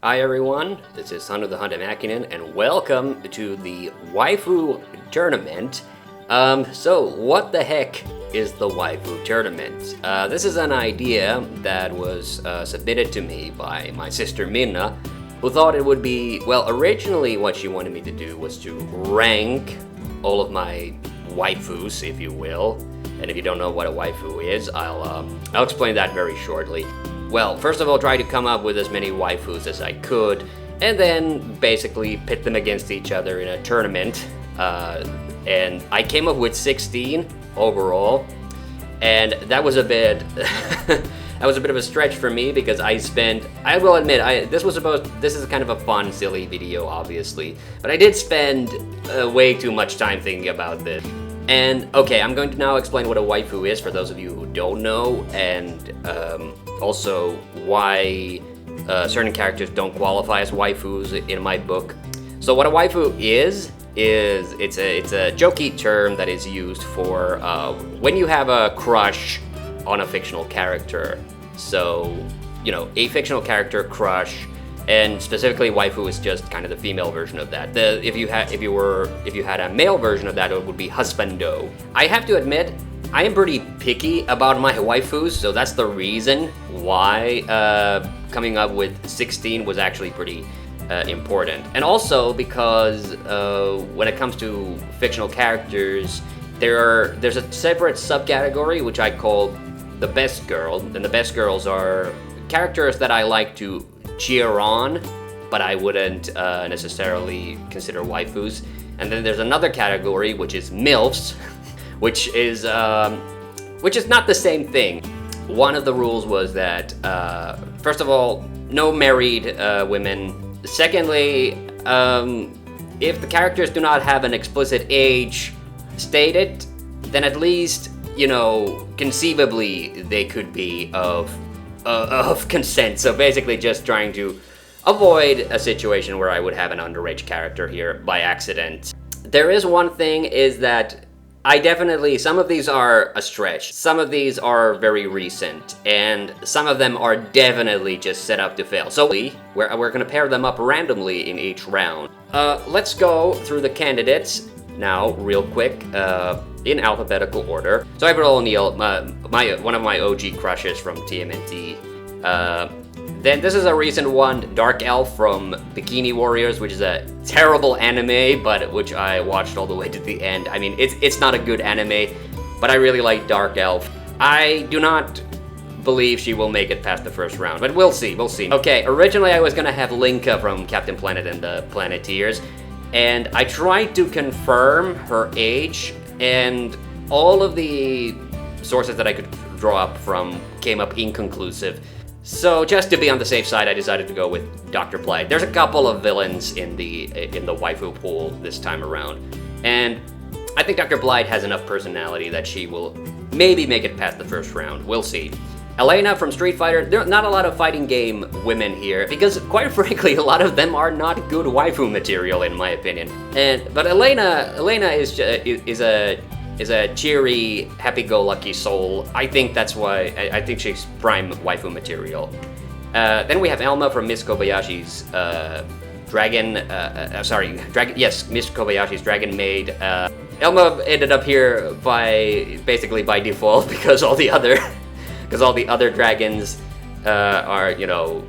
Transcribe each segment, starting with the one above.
Hi everyone, this is TheHande and welcome to the Waifu Tournament. So what the heck is the Waifu Tournament? This is an idea that was submitted to me by my sister Minna, who thought it would be, well, originally what she wanted me to do was to rank all of my waifus, if you will. And if you don't know what a waifu is, I'll explain that very shortly. Well, first of all, try to come up with as many waifus as I could, and then basically pit them against each other in a tournament. And I came up with 16 overall, and that was a bit of a stretch for me because I will admit, this is kind of a fun, silly video, obviously, but I did spend way too much time thinking about this. And okay, I'm going to now explain what a waifu is for those of you who don't know, and also why certain characters don't qualify as waifus in my book. So what a waifu is it's a jokey term that is used for when you have a crush on a fictional character. So, you know, a fictional character crush, and specifically waifu is just kind of the female version of that. If you had a male version of that, it would be husbando. I have to admit, I am pretty picky about my waifus, so that's the reason why coming up with 16 was actually pretty important. And also because when it comes to fictional characters, there's a separate subcategory which I call the best girl, and the best girls are characters that I like to cheer on, but I wouldn't necessarily consider waifus. And then there's another category which is MILFs, which is not the same thing. One of the rules was that first of all, no married women. Secondly, if the characters do not have an explicit age stated, then at least, you know, conceivably they could be of consent. So basically just trying to avoid a situation where I would have an underage character here by accident. There is one thing, is that some of these are a stretch. Some of these are very recent, and some of them are definitely just set up to fail. So we're gonna pair them up randomly in each round. Let's go through the candidates now real quick. In alphabetical order. So April O'Neil, one of my OG crushes from TMNT. Then this is a recent one, Dark Elf from Bikini Warriors, which is a terrible anime, but which I watched all the way to the end. I mean, it's not a good anime, but I really like Dark Elf. I do not believe she will make it past the first round, but we'll see. Okay, originally I was gonna have Linka from Captain Planet and the Planeteers, and I tried to confirm her age, and all of the sources that I could draw up from came up inconclusive. So just to be on the safe side, I decided to go with Dr. Blight. There's a couple of villains in the waifu pool this time around, and I think Dr. Blight has enough personality that she will maybe make it past the first round. We'll see. Elena from Street Fighter. There are not a lot of fighting game women here, because quite frankly, a lot of them are not good waifu material in my opinion. But Elena is a cheery, happy-go-lucky soul. I think that's why I think she's prime waifu material. Then we have Elma from Miss Kobayashi's Miss Kobayashi's Dragon Maid. Elma ended up here basically by default because all the other dragons are, you know,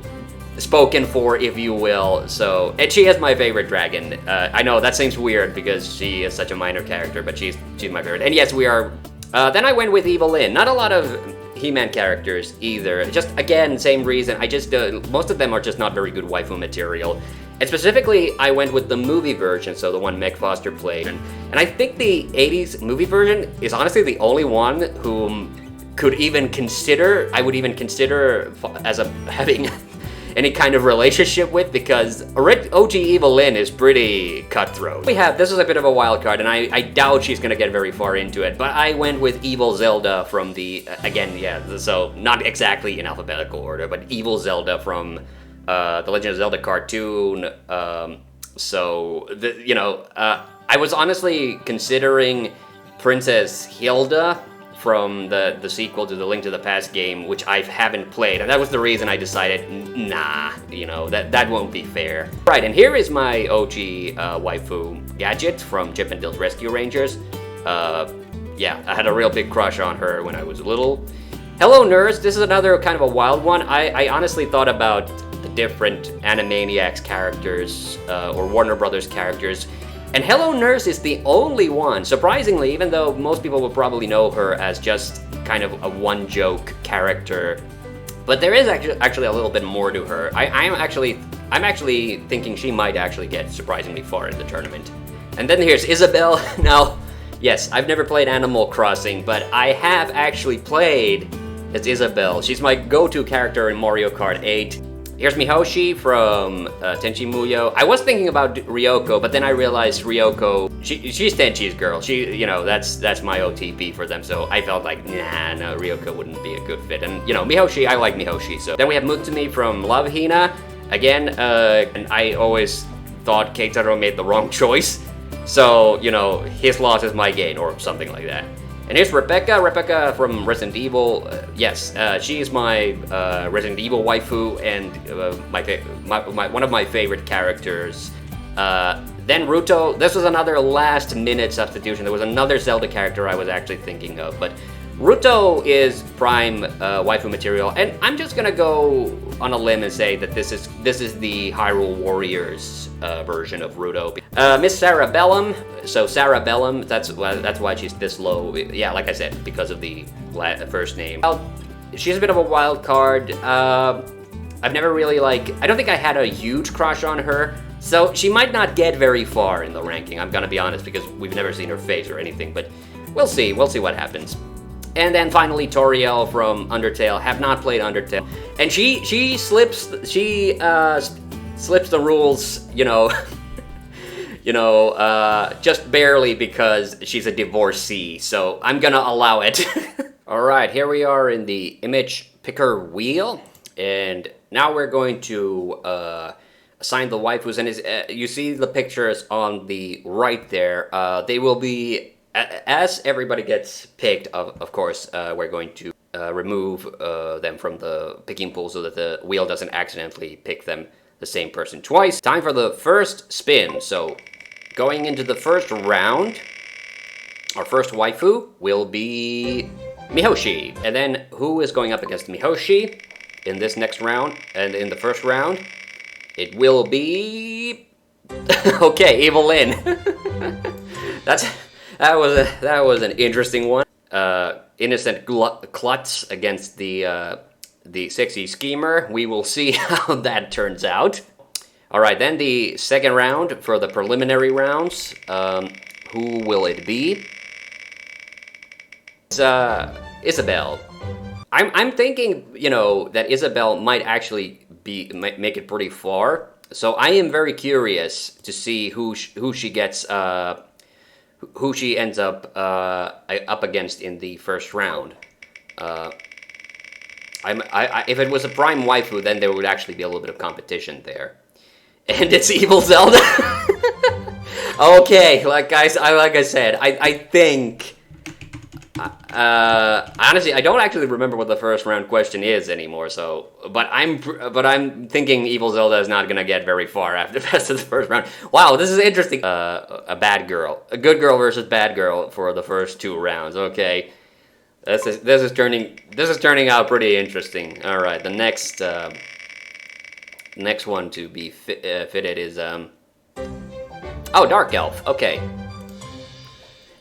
spoken for, if you will. So, and she is my favorite dragon. I know that seems weird because she is such a minor character, but she's my favorite. And yes, we are. Then I went with Evelyn. Not a lot of He-Man characters either. Just again, same reason. Most of them are just not very good waifu material. And specifically, I went with the movie version, so the one Meg Foster played. And I think the 80s movie version is honestly the only one whom I would even consider as having any kind of relationship with, because OG Evelyn is pretty cutthroat. This is a bit of a wild card, and I doubt she's gonna get very far into it, but I went with Evil Zelda from so not exactly in alphabetical order, but Evil Zelda from the Legend of Zelda cartoon. I was honestly considering Princess Hilda from the sequel to the Link to the Past game, which I haven't played, and that was the reason I decided, nah, you know, that won't be fair. Right, and here is my OG waifu gadget from Chip and Dale's Rescue Rangers. Yeah, I had a real big crush on her when I was little. Hello Nurse, this is another kind of a wild one. I honestly thought about the different Animaniacs characters, or Warner Brothers characters, and Hello Nurse is the only one, surprisingly, even though most people will probably know her as just kind of a one-joke character. But there is actually a little bit more to her. I'm actually thinking she might actually get surprisingly far in the tournament. And then here's Isabelle. Now, yes, I've never played Animal Crossing, but I have actually played as Isabelle. She's my go-to character in Mario Kart 8. Here's Mihoshi from Tenchi Muyo. I was thinking about Ryoko, but then I realized Ryoko, she's Tenchi's girl. You know, that's my OTP for them, so I felt like, nah, no, Ryoko wouldn't be a good fit. And, you know, Mihoshi, I like Mihoshi. So then we have Mutsumi from Love Hina. Again, and I always thought Keitaro made the wrong choice. So, you know, his loss is my gain, or something like that. And here's Rebecca from Resident Evil. Yes, she is my Resident Evil waifu and one of my favorite characters. Then Ruto, this was another last minute substitution. There was another Zelda character I was actually thinking of, but Ruto is prime waifu material, and I'm just gonna go on a limb and say that this is the Hyrule Warriors version of Ruto. Miss Sarabellum. So Sarabellum, that's why she's this low. Yeah, like I said, because of the first name. Well, she's a bit of a wild card. I've never really I don't think I had a huge crush on her, so she might not get very far in the ranking. I'm gonna be honest, because we've never seen her face or anything, but we'll see what happens. And then finally Toriel from Undertale. Have not played Undertale, and she slips the rules, you know. Just barely, because she's a divorcee, so I'm gonna allow it. Alright, here we are in the image picker wheel, and now we're going to assign the waifus, and you see the pictures on the right there. They will be, as everybody gets picked, of course, we're going to remove them from the picking pool so that the wheel doesn't accidentally pick them, the same person, twice. Time for the first spin. So going into the first round, our first waifu will be Mihoshi. And then who is going up against Mihoshi in this next round? And in the first round, it will be okay, Evelyn. that was an interesting one. Innocent Klutz against the sexy schemer. We will see how that turns out. All right, then the second round for the preliminary rounds. Who will it be? It's Isabelle. I'm thinking, you know, that Isabelle might actually make it pretty far. So I am very curious to see who she gets, who she ends up against in the first round. If it was a prime waifu, then there would actually be a little bit of competition there. And it's Evil Zelda. Okay, like I said, I think. Honestly, I don't actually remember what the first round question is anymore. So, but I'm thinking Evil Zelda is not gonna get very far after past the first round. Wow, this is interesting. A bad girl, a good girl versus bad girl for the first two rounds. Okay. This is turning out pretty interesting. All right, the next one to be fitted is oh, Dark Elf. Okay,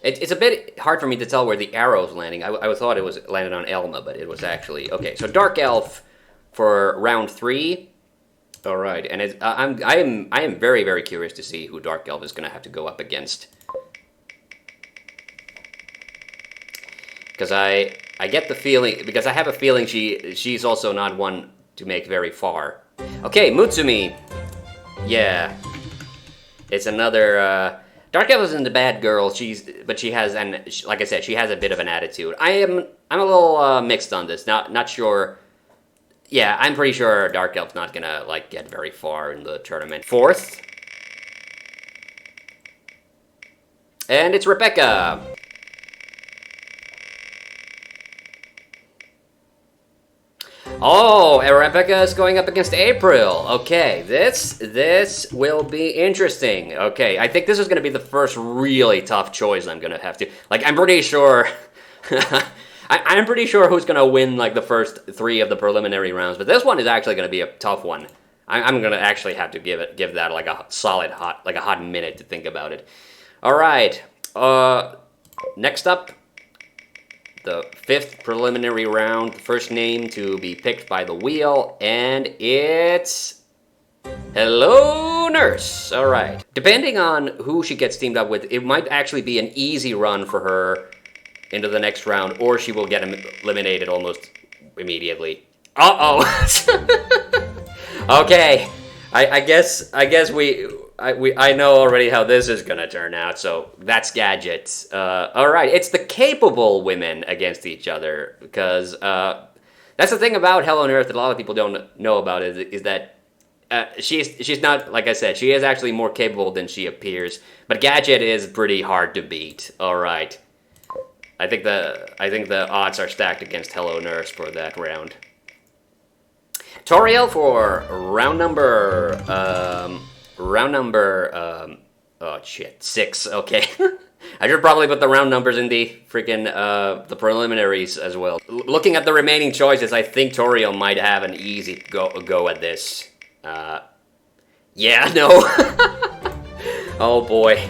it's a bit hard for me to tell where the arrow's landing. I thought it was landed on Elma, but it was actually okay. So Dark Elf for round 3. All right, and I am very, very curious to see who Dark Elf is going to have to go up against. Because I get the feeling, because I have a feeling she's also not one to make very far. Okay, Mutsumi. Yeah, it's another Dark Elf isn't a bad girl. But she has like I said, she has a bit of an attitude. I'm a little mixed on this. Not sure. Yeah, I'm pretty sure Dark Elf's not gonna get very far in the tournament. 4th, and it's Rebecca. Oh, and Rebecca is going up against April. Okay, this will be interesting. Okay, I think this is going to be the first really tough choice I'm going to have to... Like, I'm pretty sure... I'm pretty sure who's going to win, like, the first 3 of the preliminary rounds, but this one is actually going to be a tough one. I'm going to actually have to give that, like, a solid hot minute to think about it. All right, next up... The 5th preliminary round, the first name to be picked by the wheel, and it's... Hello, Nurse! Alright. Depending on who she gets teamed up with, it might actually be an easy run for her into the next round, or she will get eliminated almost immediately. Uh-oh! Okay, I guess I know already how this is gonna turn out, so that's Gadget. Alright, it's the capable women against each other, because that's the thing about Hello Nurse that a lot of people don't know about is that she's not, like I said, she is actually more capable than she appears, but Gadget is pretty hard to beat. Alright. I think the odds are stacked against Hello Nurse for that round. Toriel for round number... oh shit, 6, okay. I should probably put the round numbers in the freaking, the preliminaries as well. Looking at the remaining choices, I think Toriel might have an easy go at this. Yeah, no. Oh boy.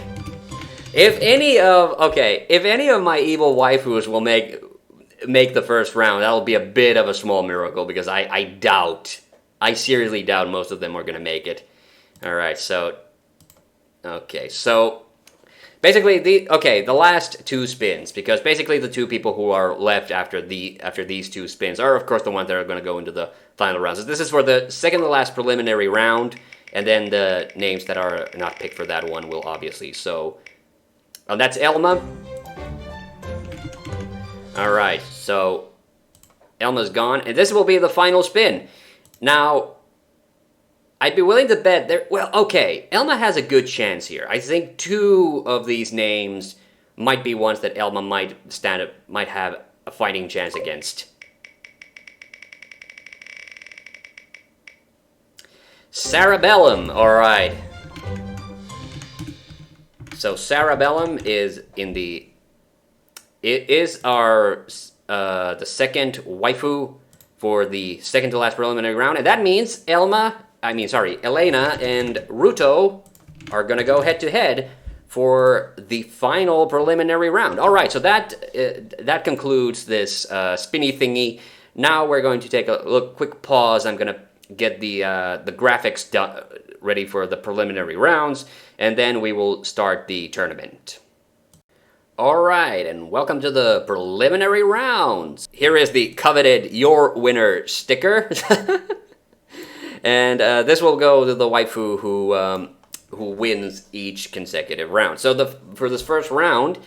If any of my evil waifus will make the first round, that'll be a bit of a small miracle, because I seriously doubt most of them are gonna make it. Alright, so basically the last 2 spins, because basically the 2 people who are left after these 2 spins are of course the ones that are going to go into the final rounds. So this is for the second to last preliminary round, and then the names that are not picked for that one will obviously. So that's Elma. Alright, so Elma's gone, and this will be the final spin. Now, I'd be willing to bet there... Well, okay, Elma has a good chance here. I think 2 of these names might be ones that Elma might have a fighting chance against. Cerebellum, alright. So Cerebellum is in the... It is our... the second waifu for the second to last preliminary round, and that means Elena and Ruto are gonna go head-to-head for the final preliminary round. Alright, so that concludes this spinny thingy. Now we're going to take a quick pause. I'm gonna get the graphics ready for the preliminary rounds, and then we will start the tournament. Alright, and welcome to the preliminary rounds. Here is the coveted Your Winner sticker. And this will go to the waifu who wins each consecutive round. So for this first round,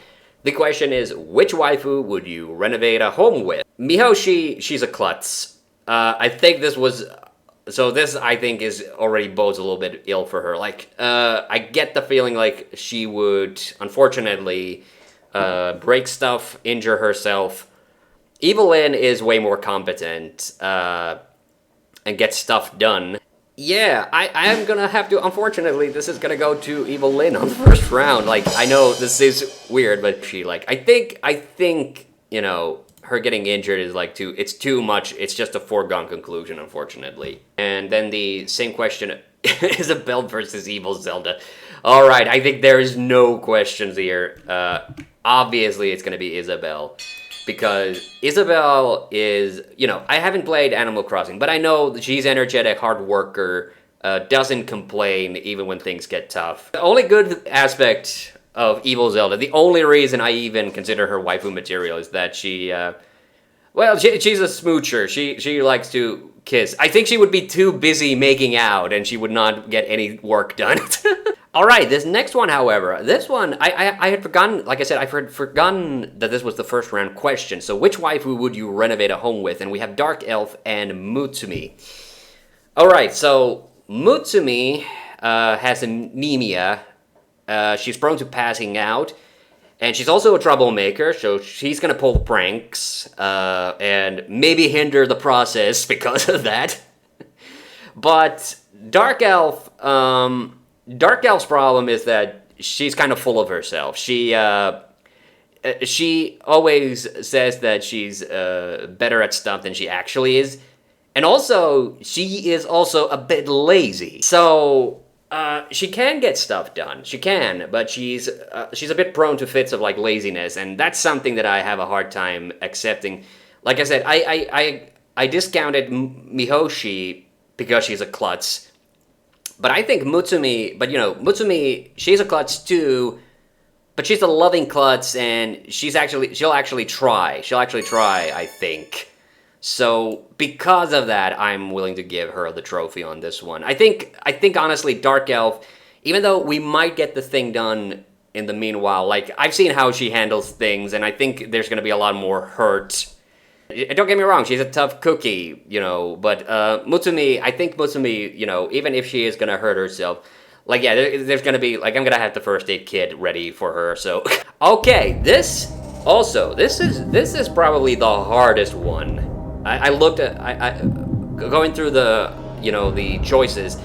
the question is, which waifu would you renovate a home with? Mihoshi, she's a klutz. I think this was... So this, I think, is already bodes a little bit ill for her. Like, I get the feeling like she would, unfortunately, break stuff, injure herself. Evelyn is way more competent, and get stuff done. Yeah, I am gonna have to, unfortunately, this is gonna go to Evelyn on the first round. Like, I know this is weird, but she, like, I think, you know, her getting injured is, like, it's too much. It's just a foregone conclusion, unfortunately. And then the same question, Isabelle versus Evil Zelda. Alright, I think there is no questions here. Obviously, it's gonna be Isabelle. Because Isabelle is, you know, I haven't played Animal Crossing, but I know that she's energetic, hard worker, doesn't complain even when things get tough. The only good aspect of Evil Zelda, the only reason I even consider her waifu material is that she, well, she's a smoocher. She likes to kiss. I think she would be too busy making out and she would not get any work done. Alright, this next one, however, this one, I had forgotten, like I said, I've forgotten that this was the first round question. So which waifu would you renovate a home with? And we have Dark Elf and Mutsumi. Alright, so Mutsumi has anemia. She's prone to passing out. And she's also a troublemaker, so she's gonna pull pranks, and maybe hinder the process because of that. But Dark Elf, Dark Elf's problem is that she's kind of full of herself. She always says that she's better at stuff than she actually is. And also, she is also a bit lazy. So, she can get stuff done. She can, but she's a bit prone to fits of, like, laziness. And that's something that I have a hard time accepting. Like I said, I discounted Mihoshi because she's a klutz. But I think Mutsumi, Mutsumi, she's a klutz too, but she's a loving klutz, and she'll actually try. She'll actually try, I think. So, because of that, I'm willing to give her the trophy on this one. I think honestly, Dark Elf, even though we might get the thing done in the meanwhile, like, I've seen how she handles things, and I think there's gonna be a lot more hurt. Don't get me wrong, she's a tough cookie, but Mutsumi, I think Mutsumi, even if she is gonna hurt herself, like, yeah, there's gonna be, like, I'm gonna have the first aid kit ready for her, so. Okay, this is probably the hardest one. I looked at, going through the choices,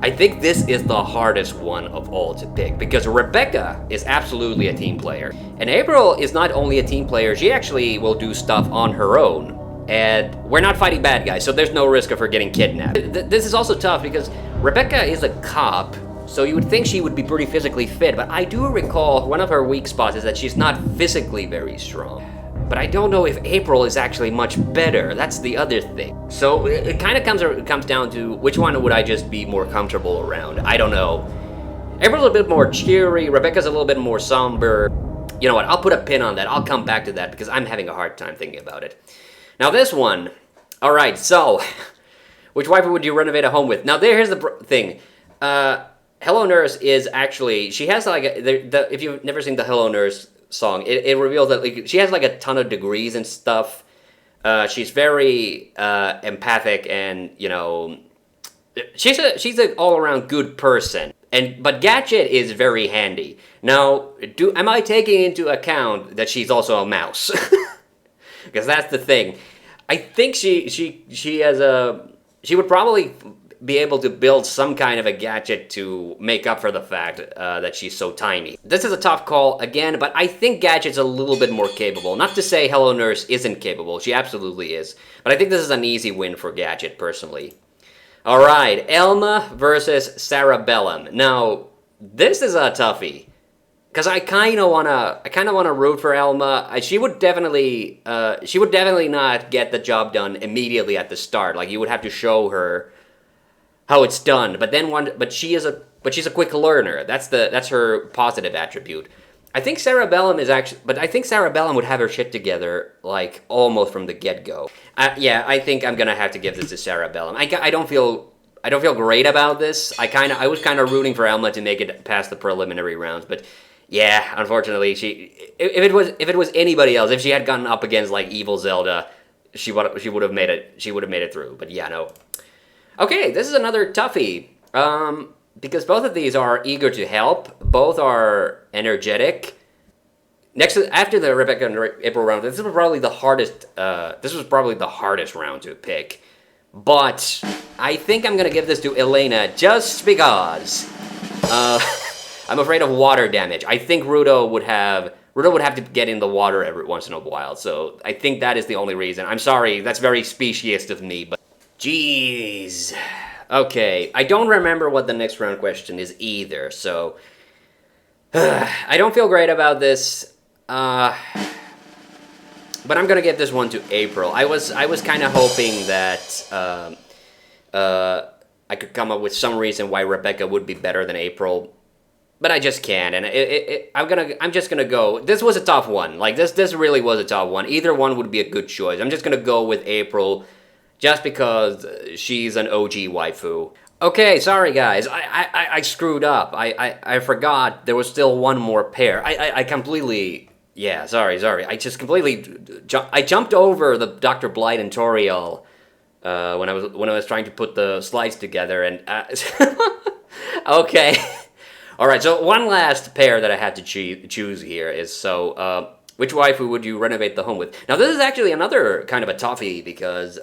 I think this is the hardest one of all to pick, because Rebecca is absolutely a team player. And April is not only a team player, she actually will do stuff on her own. And we're not fighting bad guys, so there's no risk of her getting kidnapped. This is also tough because Rebecca is a cop, so you would think she would be pretty physically fit, but I do recall one of her weak spots is that she's not physically very strong. But I don't know if April is actually much better. That's the other thing. So it kind of comes down to which one would I just be more comfortable around. I don't know. April's a bit more cheery. Rebecca's a little bit more somber. You know what? I'll put a pin on that. I'll come back to that because I'm having a hard time thinking about it. Now this one. All right. So, which waifu would you renovate a home with? Now here's the thing. Hello Nurse is actually, she has like if you've never seen the Hello Nurse song, it reveals that, like, she has like a ton of degrees and stuff. She's very empathic, and she's an all-around good person. But Gadget is very handy. Now, am I taking into account that she's also a mouse? Because that's the thing. I think she would probably be able to build some kind of a gadget to make up for the fact that she's so tiny. This is a tough call again, but I think Gadget's a little bit more capable. Not to say Hello Nurse isn't capable, she absolutely is. But I think this is an easy win for Gadget, personally. Alright, Elma versus Sarabellum. Now, this is a toughie. Because I kind of wanna root for Elma. She would definitely not get the job done immediately at the start. Like, you would have to show her how it's done, but she's a quick learner. That's her positive attribute. I think Sarabellum would have her shit together, like, almost from the get-go. Yeah, I think I'm gonna have to give this to Sarabellum. I don't feel great about this. I was kind of rooting for Elma to make it past the preliminary rounds, but yeah, unfortunately, if it was anybody else, if she had gotten up against, like, Evil Zelda, she would have made it through. But yeah, no. Okay, this is another toughie, because both of these are eager to help, both are energetic. After the Rebecca and April round, this was probably the hardest round to pick. But I think I'm gonna give this to Elena just because I'm afraid of water damage. I think Rudo would have to get in the water every once in a while, so I think that is the only reason. I'm sorry, that's very speciesist of me, but jeez. Okay, I don't remember what the next round question is either, so I don't feel great about this. But I'm gonna give this one to April. I was kind of hoping that I could come up with some reason why Rebecca would be better than April, but I just can't. And I'm just gonna go. This was a tough one. Like, this really was a tough one. Either one would be a good choice. I'm just gonna go with April, just because she's an OG waifu. Okay, sorry guys, I screwed up. I forgot there was still one more pair. I completely, yeah, sorry. I just completely, I jumped over the Dr. Blight and Toriel when I was trying to put the slides together, and okay. All right, so one last pair that I had to choose here is which waifu would you renovate the home with? Now, this is actually another kind of a toughie because,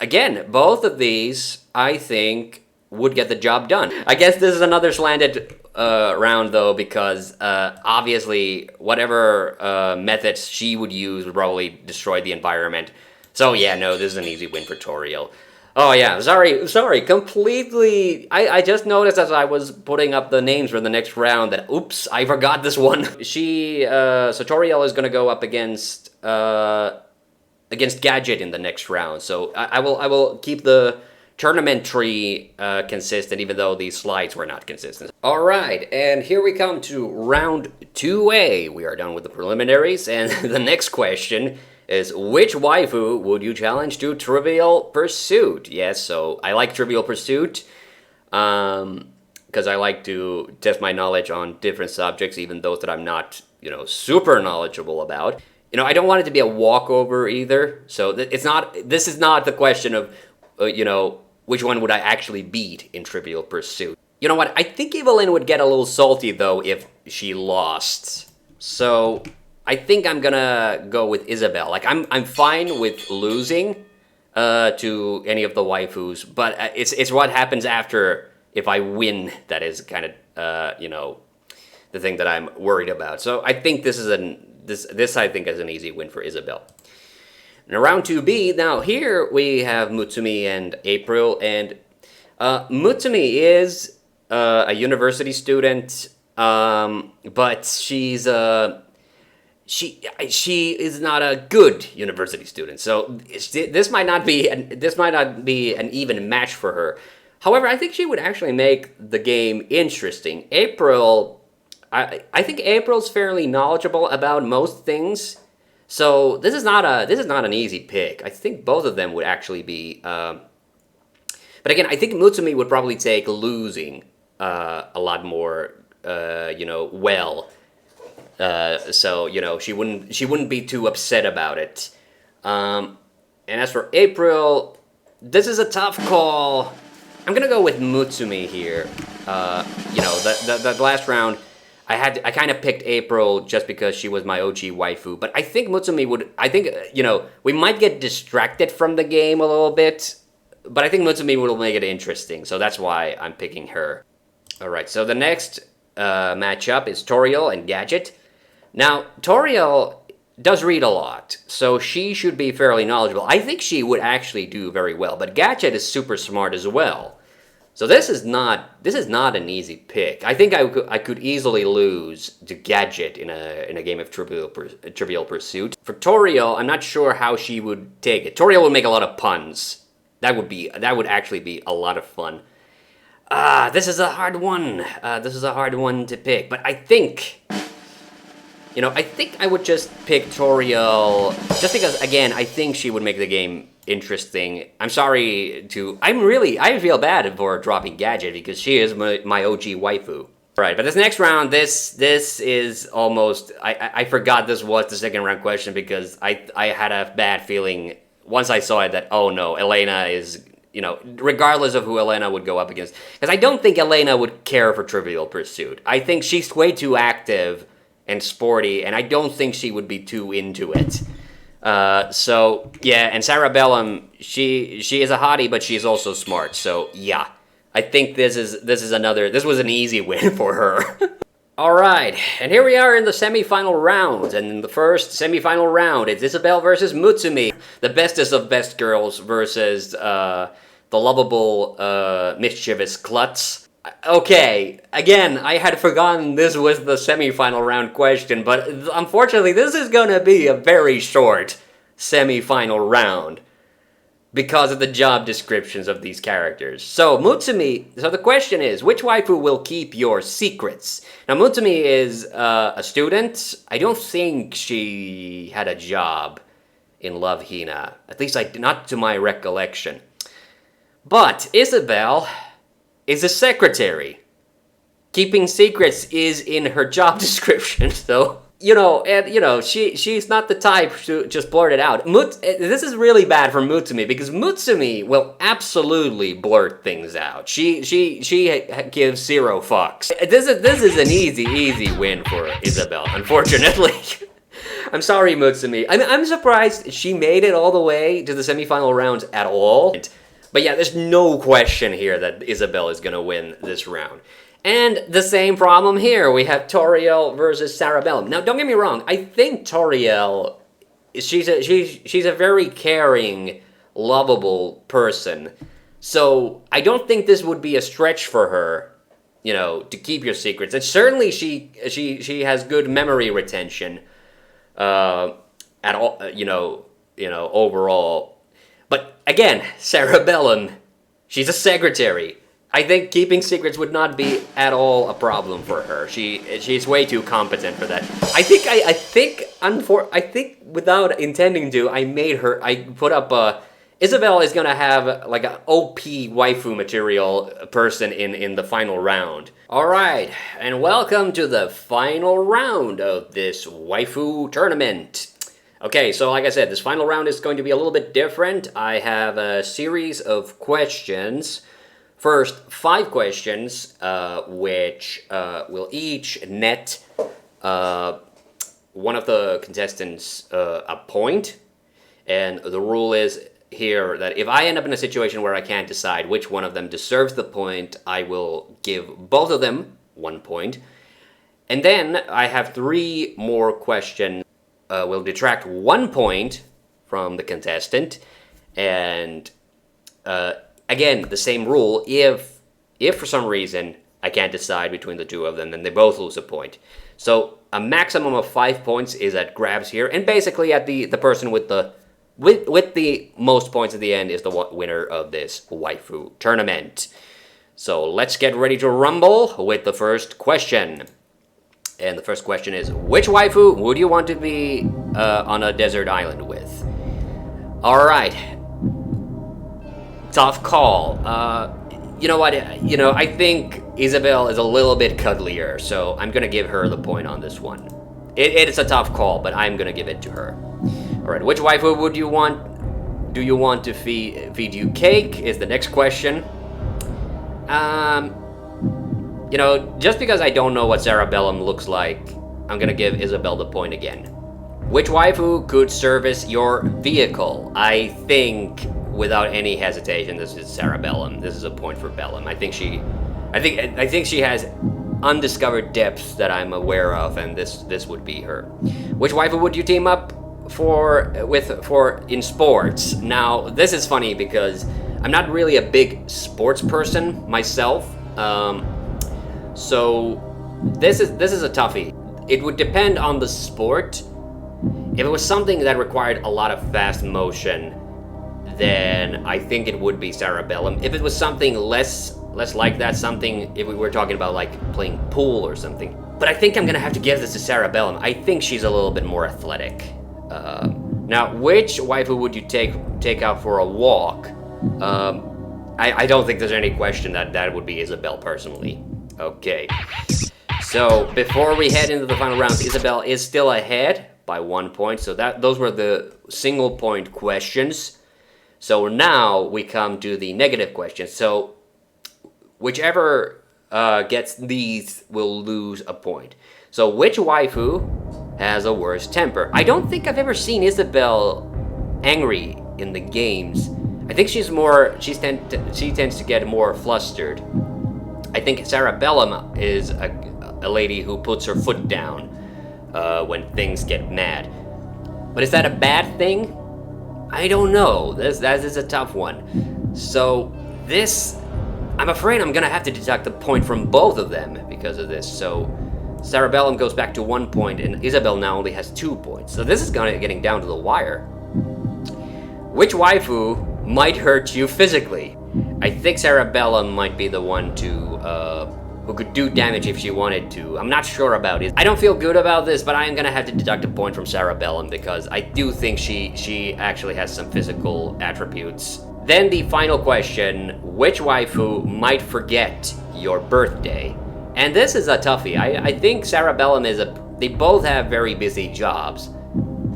again, both of these, I think, would get the job done. I guess this is another slanted round, though, because obviously whatever methods she would use would probably destroy the environment. So, yeah, no, this is an easy win for Toriel. Oh yeah, sorry, completely. I just noticed as I was putting up the names for the next round that oops, I forgot this one. So Toriel is gonna go up against Gadget in the next round. So I will keep the tournament tree consistent, even though these slides were not consistent. All right, and here we come to round 2A. We are done with the preliminaries, and the next question is which waifu would you challenge to Trivial Pursuit? Yes, so I like Trivial Pursuit because I like to test my knowledge on different subjects, even those that I'm not, super knowledgeable about. I don't want it to be a walkover either. So this is not the question of, which one would I actually beat in Trivial Pursuit. You know what? I think Evelyn would get a little salty though if she lost. So I think I'm gonna go with Isabelle. Like I'm fine with losing to any of the waifus, but it's what happens after if I win that is kind of the thing that I'm worried about. So I think this I think is an easy win for Isabelle. In round 2B, now here we have Mutsumi and April, and Mutsumi is a university student, but she's she is not a good university student, so this might not be an even match for her. However, I think she would actually make the game interesting. I think April's fairly knowledgeable about most things, so this is not an easy pick. I think both of them would actually be. But again, I think Mutsumi would probably take losing a lot more. Well. So she wouldn't be too upset about it. And as for April, this is a tough call. I'm gonna go with Mutsumi here. The last round, I kind of picked April just because she was my OG waifu, but I think Mutsumi would. I think we might get distracted from the game a little bit, but I think Mutsumi will make it interesting. So that's why I'm picking her. All right. So the next matchup is Toriel and Gadget. Now, Toriel does read a lot, so she should be fairly knowledgeable. I think she would actually do very well, but Gadget is super smart as well. So this is not an easy pick. I think I could easily lose to Gadget in a game of Trivial Pursuit. For Toriel, I'm not sure how she would take it. Toriel would make a lot of puns. That would actually be a lot of fun. This is a hard one. This is a hard one to pick, but I think I would just pick Toriel just because, again, I think she would make the game interesting. I feel bad for dropping Gadget because she is my OG waifu. Right, but this next round, this is almost, I forgot this was the second round question because I had a bad feeling once I saw it that, oh no, Elena is, regardless of who Elena would go up against. Because I don't think Elena would care for Trivial Pursuit. I think she's way too active and sporty, and I don't think she would be too into it. So yeah, and Sarah Bellum, she is a hottie, but she's also smart. So yeah, I think this was an easy win for her. All right, and here we are in the semi-final round, and in the first semi-final round, it's Isabelle versus Mutsumi, the bestest of best girls versus the lovable, mischievous klutz. Okay, again, I had forgotten this was the semi-final round question, but unfortunately this is gonna be a very short semi-final round because of the job descriptions of these characters. So the question is, which waifu will keep your secrets? Now Mutsumi is a student. I don't think she had a job in Love Hina, at least not to my recollection. But Isabelle is a secretary. Keeping secrets is in her job description, so she's not the type to just blurt it out. This is really bad for Mutsumi because Mutsumi will absolutely blurt things out. She gives zero fucks. This is an easy win for Isabelle, unfortunately. I'm sorry, Mutsumi. I'm surprised she made it all the way to the semifinal rounds at all. But yeah, there's no question here that Isabelle is gonna win this round. And the same problem here. We have Toriel versus Sarabellum. Now, don't get me wrong. I think Toriel, she's a very caring, lovable person. So I don't think this would be a stretch for her, to keep your secrets. And certainly she has good memory retention, at all, overall. But again, Sarabellum, she's a secretary. I think keeping secrets would not be at all a problem for her. She's way too competent for that. I think without intending to, I put up Isabelle is gonna have like an OP waifu material person in the final round. Alright, and welcome to the final round of this waifu tournament. Okay, so like I said, this final round is going to be a little bit different. I have a series of questions. First, 5 questions, which will each net one of the contestants a point. And the rule is here that if I end up in a situation where I can't decide which one of them deserves the point, I will give both of them 1 point. And then I have 3 more questions. Will detract 1 point from the contestant. And again, the same rule, if for some reason I can't decide between the 2 of them, then they both lose a point. So a maximum of 5 points is at grabs here, and basically at the person with the most points at the end is the winner of this waifu tournament. So let's get ready to rumble with the first question. And the first question is, which waifu would you want to be on a desert island with? Alright. Tough call. You know what? I think Isabelle is a little bit cuddlier, so I'm gonna give her the point on this one. It is a tough call, but I'm gonna give it to her. Alright, which waifu would you want? Do you want to feed you cake? Is the next question. Just because I don't know what Sarabellum looks like, I'm gonna give Isabelle the point again. Which waifu could service your vehicle? I think, without any hesitation, this is Sarabellum. This is a point for Bellum. I think she has undiscovered depths that I'm aware of, and this would be her. Which waifu would you team up for in sports? Now, this is funny because I'm not really a big sports person myself. So this is a toughie. It would depend on the sport. If it was something that required a lot of fast motion, then I think it would be Sarabellum. If it was something less like that, if we were talking about like playing pool or something. But I think I'm gonna have to give this to Sarabellum. I think she's a little bit more athletic. Now, which waifu would you take out for a walk? I don't think there's any question that would be Isabelle personally. Okay. So before we head into the final rounds, Isabelle is still ahead by 1 point. So those were the single point questions. So now we come to the negative questions. So whichever gets these will lose a point. So which waifu has a worse temper? I don't think I've ever seen Isabelle angry in the games. I think she tends to get more flustered. I think Sarabellum is a lady who puts her foot down when things get mad. But is that a bad thing? I don't know. That is a tough one. So I'm afraid I'm gonna have to deduct a point from both of them because of this. So Sarabellum goes back to 1 point, and Isabelle now only has 2 points. So this is getting down to the wire. Which waifu might hurt you physically? I think Sarabellum might be the one who could do damage if she wanted to. I'm not sure about it. I don't feel good about this, but I am gonna have to deduct a point from Sarabellum because I do think she actually has some physical attributes. Then the final question, which waifu might forget your birthday? And this is a toughie. I think Sarabellum they both have very busy jobs.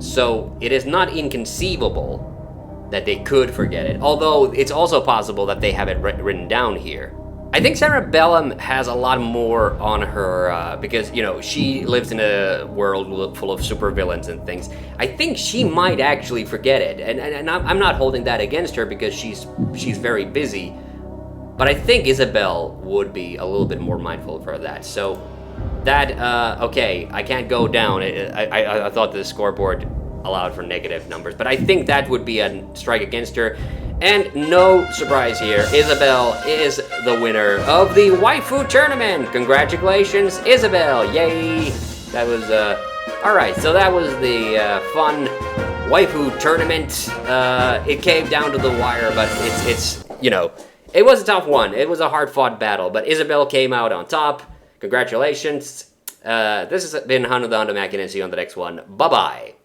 So it is not inconceivable that they could forget it. Although it's also possible that they have it written down here. I think Cerebellum has a lot more on her, because, you know, she lives in a world full of supervillains and things. I think she might actually forget it, and I'm not holding that against her because she's very busy. But I think Isabel would be a little bit more mindful of that. So that, okay, I can't go down. I thought the scoreboard allowed for negative numbers, but I think that would be a strike against her. And no surprise here, Isabel is the winner of the Waifu Tournament. Congratulations, Isabel! Yay! That was, alright, so that was the fun Waifu Tournament. It came down to the wire, but it's you know, it was a tough one. It was a hard-fought battle, but Isabel came out on top. Congratulations. This has been TheHande, and see you on the next one. Bye-bye.